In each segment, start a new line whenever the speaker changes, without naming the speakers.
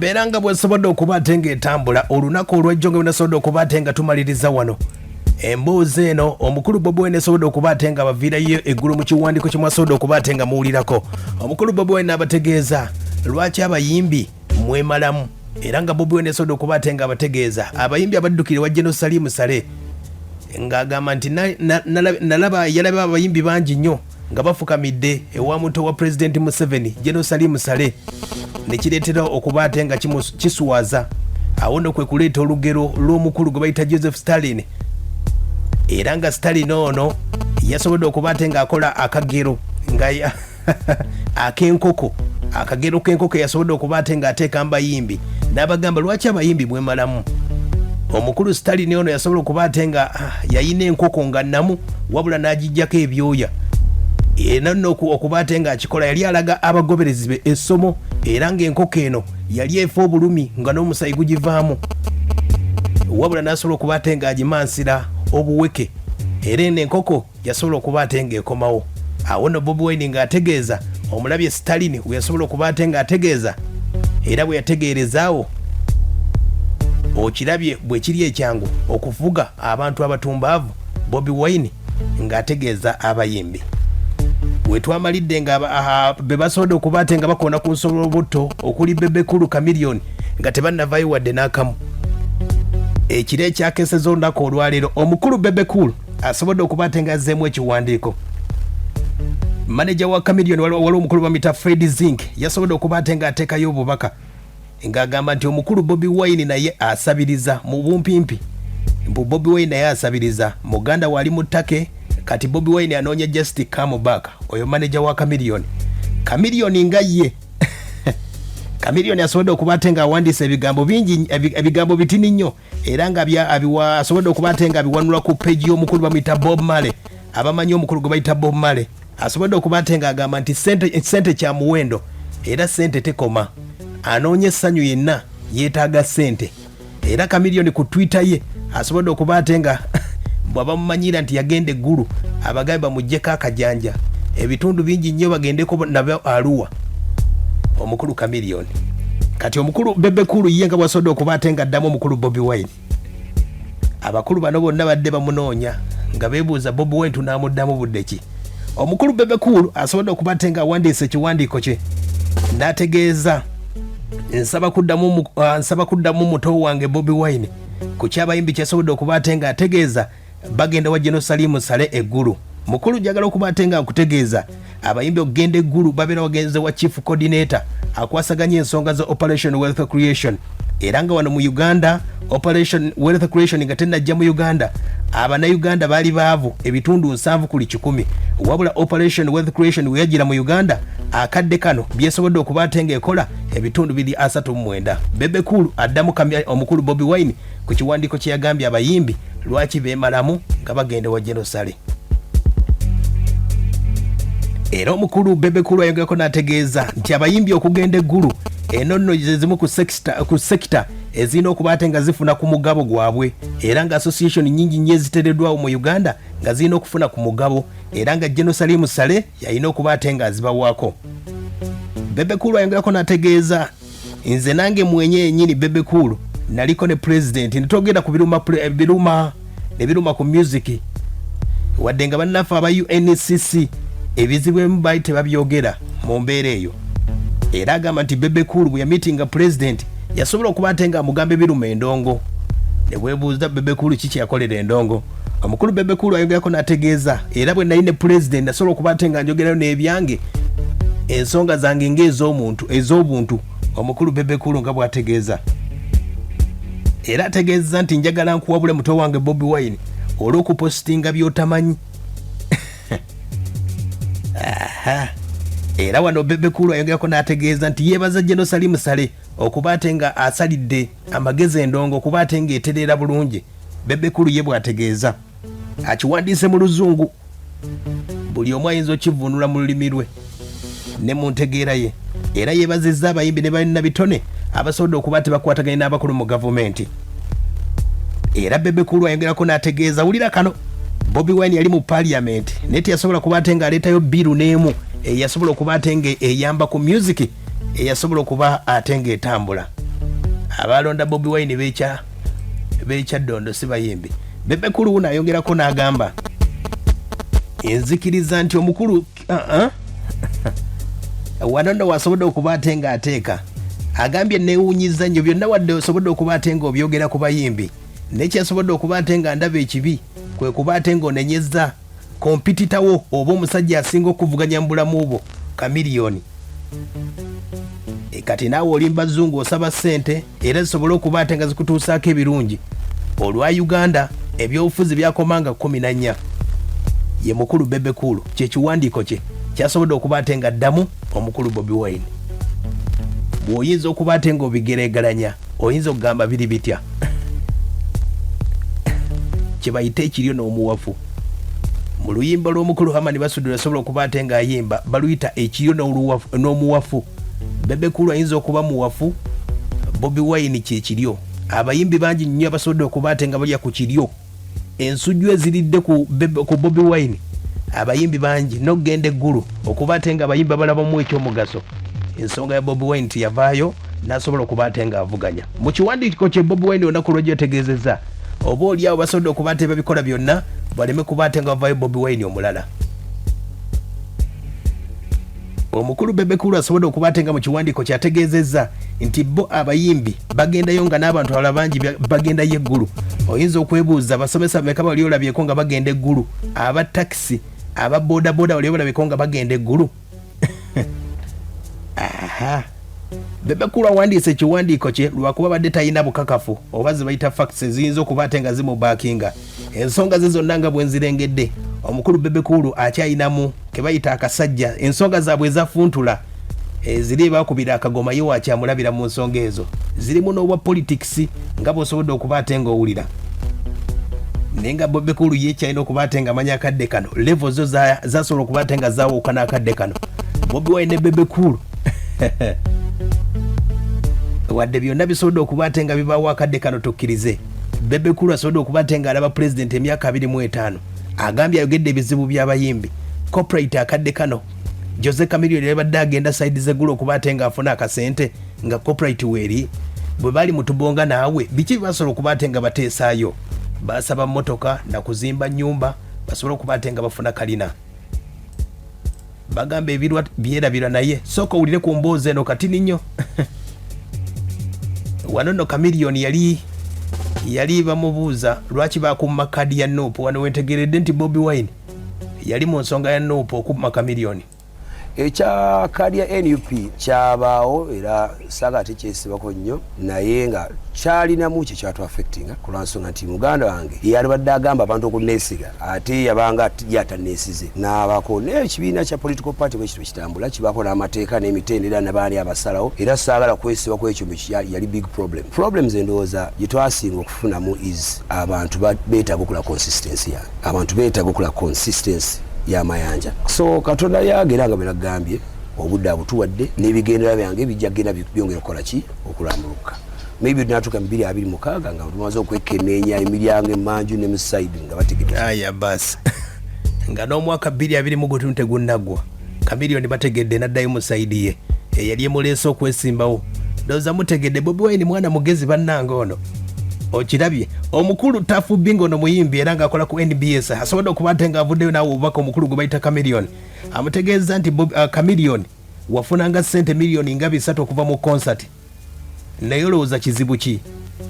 beranga bwesobodde okuba ate ng'etambula olunaku olw'ejjo nga bunasobodde okuba ate nga tumaliriza wano emboozi eno omukulu Bobi Wine asobodde okuba ate nga baviirayo eggulu mu kiwandiiko kye mwasobodde okuba ate nga muwulirako. Omukulu Bobi Wine abategeeza lwaki abayimbi mwemalamu era nga Bobi Wine asobodde okuba ate nga abategeeza abayimbi abaddukire wa General Salim Saleh ng'agamba nti yalaba abayimbi bangi nnyo nga bafukamidde ewa muto wa President Museveni General Salim Saleh ne kireetera okuba ate nga kiswaza awo nno kwe kuleeta olugero lw'omukulu gwe bayita Joseph Stalin era nga Stalin ono yasobodde okuba ate ng'akola akagero nga ak'enkoko akagero k'enkoko yasobodde okuba ate ng'ateeka mbayimbi n'abagamba lwaki abayimbi mwemalamu. Omukulu Stalin ono yasobola okuba ate nga yayina enkoko nga namu wabula n'agijjako ebyoya era nno okuba ate ng'akikola yali alaga abagoberezi be essomo era ng'enkoko eno yali efa obulumi nga n'omusayi gugivaamu wabula n'asobola okuba ate ng'agimansira obuweke era eno enkoko yasobola okuba ate ng'ekomawo. Awo nno Bobi Wine ng'ategeeza omulabye Stalin we yasobola okuba ate ng'ategeeza era bwe yategeerezaawo okirabye bwe kiri ekyangu okuvuga abantu abatumbaavu Bobi Wine ng'ategeeza abayimbi wetwamalidde nga be basobodde okuba ate nga bakoona ku nsolo butto okuli BEBE COOL CHAMELEON nga tebannavaayo wadde n'akamu. Ekiro ekyakeseza olunaku olwaleero omukulu BEBE COOL asobodde okuba ate nga azzeemu ekiwandiiko. Manager wa CHAMELEON waliwo omukulu bamita Fred Zink yasobodde okuba ate nga ateekayo obubaka ng'agamba nti omukulu Bobi Wine naye asabiriza mu bumpimpi Bobi Wine naye asabiriza muganda wali mu ttake kati Bobi Wine anoonya just come back. Oyo manager wa CHAMELEON nga ye CHAMELEON asobodde okuba ate nga awandiisa ebigambo bingi ebigambo bitini nnyo era nga asobodde okuba ate nga abiwanula ku page y'omukulu bamuyita Bob Marley abamanyi omukulu gwe bayita Bob Marley asobodde okuba ate nga agamba nti sente kya muwendo era sente tekoma anoonya essanyu yenna yeetaaga sente era CHAMELEON ku Twitter ye asobodde okuba ate nga bw'abamumanyira nti yagenda eggulu abagabe bamuggyeko akajanja ebitundu bingi nnyo bagendeko nabo Arua omukulu CHAMELEON. Kati omukulu BEBE COOL ye nga bwasobodde okuba ate nga addamu omukulu Bobi Wine abakulu bano bonna badde bamunoonya nga beebuuza Bobi Wine tunaamuddamu budde ki. Omukulu BEBE COOL asobodde okuba ate nga awandiisa ekiwandiiko kye n'ategeeza nsaba kuddamu muto wange Bobi Wine ku kyabayimbi kyasobodde okuba ate nga ategeeza bagenda wa General Salim Saleh eggulu. Mukulu njagala okuba ate nga nkutegeeza abayimbi okugenda eggulu babeera wagenze wa Chief Coordinator akwasaganya ensonga za Operation Wealth Creation era nga wano mu Uganda Operation Wealth Creation nga tennajja mu Uganda Abanayuganda baali baavu ebitundu 7/100 wabula Operation Wealth Creation we yagira mu Uganda akadde kano byesobodde okuba ate nga ekola ebitundu 239. BEBE COOL addamu omukulu Bobi Wine ku kiwandiiko kye yagambye abayimbi lwaki beemalamu nga bagenda wa General Saleh. Era omukulu BEBE COOL ayongerako n'ategeeza nti abayimbi okugenda eggulu eno nno zimu ku sekita ezirina okuba ate nga zifuna ku mugabo gwabwe era nga association nyingi nnyo eziteereddwawo mu Uganda nga zirina okufuna ku mugabo era nga General Salim Saleh yalina okuba ate nga azibawaako. BEBE COOL ayongerako n'ategeeza nze nange mwenye yennyini BEBE COOL naliko ne president netwogera ku biruma ku music wadde nga bannaffe aba UNCC ebizibu ebimu baali tebabyogera mu mbeera eyo era agamba nti BEBE COOL bwe yamitinga president yasobola okuba ate nga amugamba ebiruma endongo ne bwebuuza BEBE COOL kiki yakolera endongo. Omukulu BEBE COOL ayogerako n'ategeeza era bwe nali ne president nasobola okuba ate nga njogerayo n'ebyange ensonga zange ez'obuntu omukulu BEBE COOL nga bw'ategeeza era ategeeza nti njagala nkuwabule muto wange Bobi Wine olw'okupositinga by'otamanyi. Era wano BEBE COOL ayongerako n'ategeeza nti yeebaza General Salim Saleh okuba ate nga asalidde amagezi endongo okuba ate nga etereera bulungi. BEBE COOL ye bw'ategeeza akiwandiise mu luzungu buli omu ayinza okivunula mu lulimi lwe ne mu ntegeera ye era yeebazizza abayimbi ne balina bitone abasobodde okuba tebakwataganye n'abakulu mu gavumenti. Era BEBE COOL ayongerako n'ategeeza wulira kano Bobi Wine yali mu parliament naye teyasobola kuba ate nga aleetayo biru n'emu eyasobola okuba ate nga eyamba ku music eyasobola okuba ate nga etambula abalonda Bobi Wine becha Dondo si bayimbi. Bebe Cool una ayongerako n'agamba enzikiriza nti omukulu wanono wasobodde okuba ate ng'ateeka agambye neewunyiza nnyo byonna wadde osobodde okuba ate ng'obyogera ku bayimbi nekyasobodde okuba ate nga ndaba ekibi kwe kuba ate ng'onenyezza kompititawo oba omusajja asinga okuvuganya mu bulamu bwo Chameleon. Kati naawe oli mbazungu osaba ssente era zisobole okuba ate nga zikutuusaako ebirungi. Olwa Uganda ebyobufuzi byakomanga 14 ye mukulu Bebe Cool kyekiwandiiko kye kyasobodde okuba ate nga ddamu omukulu Bobi Wine. Bw'oyinza okuba ate ng'obigereegalanya oyinza okugamba biri bitya kye bayita ekiryo n'omuwafu. Mu luyimba lw'omukulu Hamani Basudde asobola okuba ate ng'ayimba baluyita ekiryo n'omuwafu. Bebe Cool ayinza okuba muwafu, Bobi Wine kyekiryo. Abayimbi bangi nnyo abasobodde okuba ate nga balya ku kiryo. Ensujju eziridde ku Bobi Wine abayimbi bangi n'okugenda eggulu okuba ate nga abayimbi balabamu ekyomugaso. Ensonga ya Bobi Wine tiyavaayo n'asobola okuba ate ng'avuganya. Mu kiwandiiko kye Bobi Wine olunaku lwe gyetegeezezza oba oliawo basobodde okuba ate babikola byonna baleme kuba ate nga bavaayo Bobi Wine omulala. Omukulu Bebe Cool asobodde okuba ate nga mu kiwandiiko kyategeezezza nti bo abayimbi bagendayo nga n'abantu abalala bangi bagendayo eggulu. Oyinza okwebuuza basomesa bameka bali olabyeko nga bagenda eggulu, aba taxi aba boda bali olabyeko nga bagenda eggulu. Aha. Bebe Cool awandiise ekiwandiiko kye lwakuba badde talina bukakafu oba ze bayita facts eziyinza okuba ate nga zimubaakinga. Ensonga ze zonna nga bwe nzirengedde omukulu Bebe Cool akyayinamu ke bayita akasajja ensonga zaabwe ezafuntula ziri bakubira akagoma ye wakyamulabira mu nsonga ezo zirimu n'obwa politics nga bw'osobodde okuba ate ng'owulira. Naye nga Bebe Cool ye kyalina okuba ate nga amanya akadde kano level zo zasobola okuba ate nga zaawukana akadde kano. Bobi Wine ne Bebe Cool wadde byonna bisobodde okuba ate nga bibaawo akadde kano tokkirize. Bebe Cool asobodde okuba ate nga alaba president emyaka 25 agambye ayogedde ebizibu by'abayimbi corporate akadde kano Jose Chameleon yabadde agenda side zeggulu okuba ate nga afuna akasente nga corporate weeri bwe bali mu tubonga naawe biki basobola okuba ate nga bateesaayo basaba mmotoka na kuzimba nnyumba basobola okuba ate nga bafuna kalina bagamba ebirwa byerabirwa naye sooka owulire ku mboozi eno katini nnyo. Wano nno Chameleon yali bamubuuza lwaki bakumma kadi ya Nuupu wano wentegeredde nti Bobi Wine yali mu nsonga ya Nuupu okumma Chameleon.
Ekya kadi ya NUP kyabaawo era saga tekyesibako nnyo naye nga kyalinamu kye kyatu affectinga ku lwansonga nti muganda wange yalibadde agamba abantu okuneesiga ate yabanga yataneesize n'abako n'ekibiina kya political party bwe kitu kitambula kibaako n'amateeka n'emitendera n'abaali abasalawo era saagala kwesibako ekyo yali big problems endowooza gye twasinga okufunamu is abantu beetaaga okula consistency yange abantu beetaaga okula consistency y'amayanja. So Katonda yagera nga benagambye obudde abutuwadde n'ebigendera byange bijja genda byongera okukola ki okulambuluka. Maybe tunatuka 226 nga tumaze okwekenneenya emiryango emanju ne muside nga bategedde.
Aya bas. Nga n'omwaka 2023 tegunnagwa. Chameleon bategedde n'addayo muside ye. Yali emuleese okwesimbawo. Ndowooza mutegedde Bobi Wine mwana mugezi bannange ono. Okirabye omukulu Tafu Bingo no muyimbi era nga akola ku NBS asobodde okuba ate nga avuddeyo naawe obubaka omukulu gwe bayita Chameleon amutegeeza nti Chameleon wafunanga ssente miliyoni nga 3 okuva mu concert naye olowooza kizibu ki.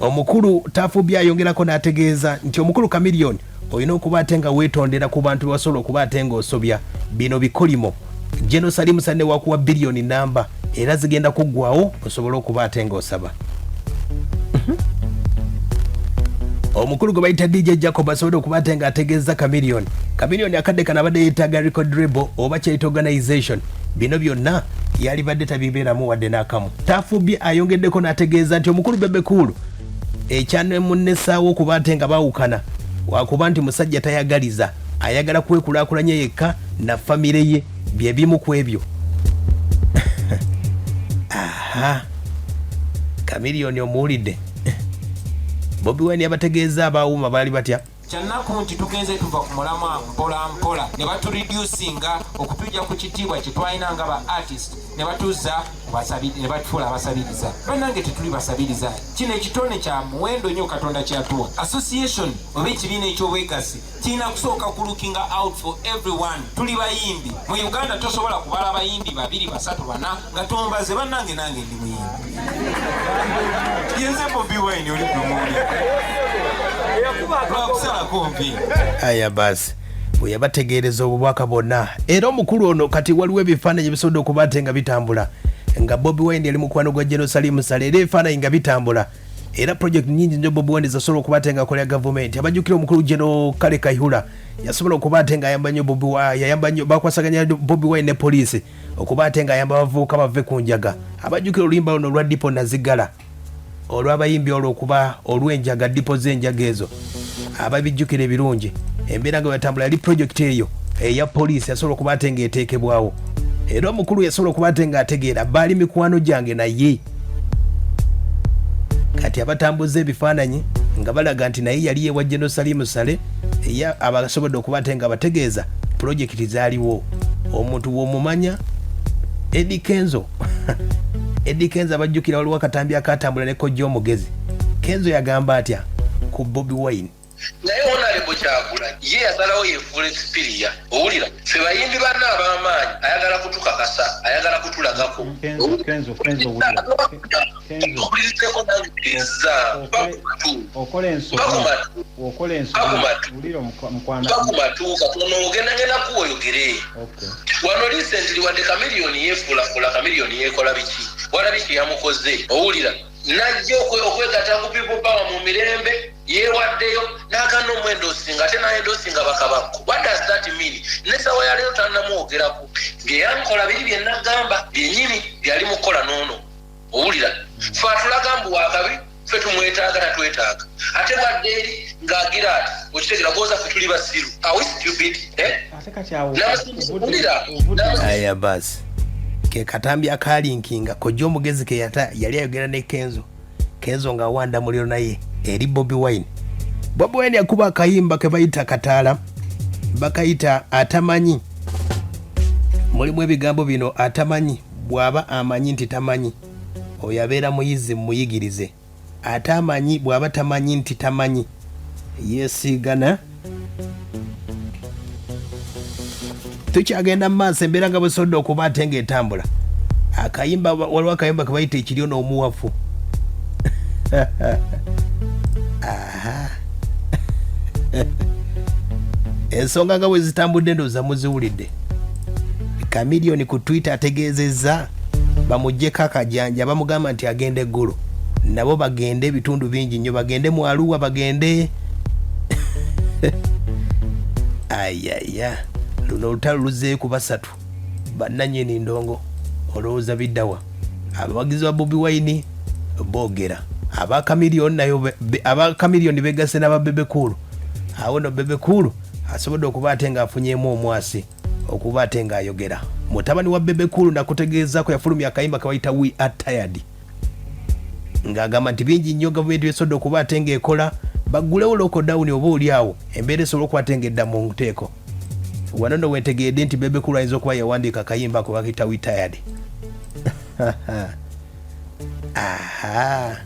Omukulu Tafu byayongerako n'ategeeza nti omukulu Chameleon olina okuba ate nga weetondera ku bantu basobola okuba ate nga osobya bino bikolimo General Salim Sane wakuwa biliyoni namba era zigenda kuggwawo osobola okuba ate nga osaba. Omukulu gwe bayita DJ Jacob asobodde okuba ate nga ategeeza Chameleon akadde kana abadde yeetaaga record label oba kyayita organization bino byonna yali badde tabibeeramu wadde n'akamu. Tafubi ayongeddeko n'ategeeza nti omukulu Bebe Cool ekyane munnesaawo okuba ate nga baawukana wakuba nti musajja tayagaliza ayagala kwekulaakulanya yekka na famire ye bye bimu ku ebyo. Aha Chameleon omuwulidde Bobi Wine yabategeeza abaawuma baali batya
kyannaku nti tugenze tuva ku mulamwa mpola mpola ne batureducinga okutujja ku kitiibwa kye twalina nga ba artist ne batuuza ne batufuula abasabiriza. Bannange tetuli basabiriza. Kino ekitone kya muwendo nnyo Katonda kyatuwa. Association oba ekibiina eky'obwegassi kirina kusooka ku looking out for everyone. Tuli bayimbi. Mu Uganda tosobola kubala abayimbi 2, 3, 4 nga tombaze bannange nange ndi muyimbi. Yenze Bobi Wine oli kumuli. Lwakusalako mpi.
Aya basi. Yabategeereza obubaka bonna era omukulu ono kati waliwo ebifaananyi bisobodde okuba ate nga bitambula nga Bobi Wine yali mukwano gwa General Salim Saleh era ebifaananyi nga bitambula era project nyingi nnyo Bobi Wine zasobola okuba ate nga akolera gavumenti. Abajjukira omukulu General Kale Kayihura yasobola okuba ate nga ayamba nnyo yayamba nnyo bakwasaganya Bobi Wine ne poliisi okuba ate nga ayamba abavubuka bave ku njaga. Abajjukira oluyimba luno olwa Dipo Nazigala olw'abayimbi olw'okuba olw'enjaga Dipo z'enjaga ezo ababijjukira ebirungi. Embeera nga yatambula yali project eyo eya poliisi yasobola okuba ate nga eteekebwawo era omukulu yasobola okuba ate nga ategeera baali mikwano gyange naye kati abatambuza ebifaananyi nga balaga nti naye yali ewa General Salim Saleh eya abasobodde okuba ate nga bategeeza projekiti zaaliwo. Omuntu w'omumanya Eddie Kenzo Eddie Kenzo abajjukira waliwo akatambi akatambula ne Kojja Omugezi. Kenzo yagamba atya ku Bobi Wine
naye Honorable Kyagulanyi ye yasalawo yefuula ekipiriya owulira ffe bayimbi banna ab'amaanyi ayagala kutukakasa ayagala kutulagako bakumatuuka tono ogendagenda kuwoyogere wano recently wadde Chameleon yefuulafula Chameleon yekola biki wala biki yamukoze owulira najja okwegatta ku people power mu mirembe yewaddeyo n'agana omwendo osinga ate naye ndosinga bakabakko. What does that mean? Nesawa ya leo tannamuwogerako bye yankola biri bye nagamba byennyini byali mukola noono owulira ffe atulaga mbu wakabi ffe tumwetaaga natwetaaga ate wadde eri ng'agira ati okitegera bwoza ffe tuli basiru. Are we stupid?
Aya basi ke katambi akalinkinga Kojja Omugezi ke yali ayogera ne Kenzo nga wanda muliro naye eri Bobi Wine. Bobi Wine yakuba akayimba ke bayita Kataala bakayita atamanyi. Mulimu ebigambo bino atamanyi bw'aba amanyi nti tamanyi oyo abeera muyizi muyigirize. Atamanyi bw'aba tamanyi nti tamanyi yeesiigana. Tukyagenda mu maaso embeera nga bwesodde okuba ate ng'etambula. Akayimba waliwo akayimba ke bayita ekiryo n'omuwafu. Aha. Ensonga nga bwe zitambudde ndowooza muziwulidde. Chameleon ku Twitter ategeezezza bamuggyeko akajanja bamugamba nti agende eggulu nabo bagende ebitundu bingi nnyo bagende mu Arua bagende ayaya luno olutalo luzzeeyo ku 3 bannannyini ndongo olowooza biddawa abawagizi ba Bobi Wine boogera aba Chameleon nayo aba Chameleon beegase n'aba BEBE COOL awo no BEBE COOL asobodde okuba ate ng'afunyemu omwasi okuba ate ng'ayogera. Mutabani wa BEBE COOL nakutegeezako yafulumya akayimba kawayita We Are Tired ng'agamba nti bingi nnyo gavumenti esodde okuba ate ng'ekola baggulewo lockdown oba oli awo embeera esobola okuba ate ng'edda mu nteeko. Wano nno weetegedde nti BEBE COOL ayinza okuba yawandiika akayimba ko bakayita We Tired. Aha.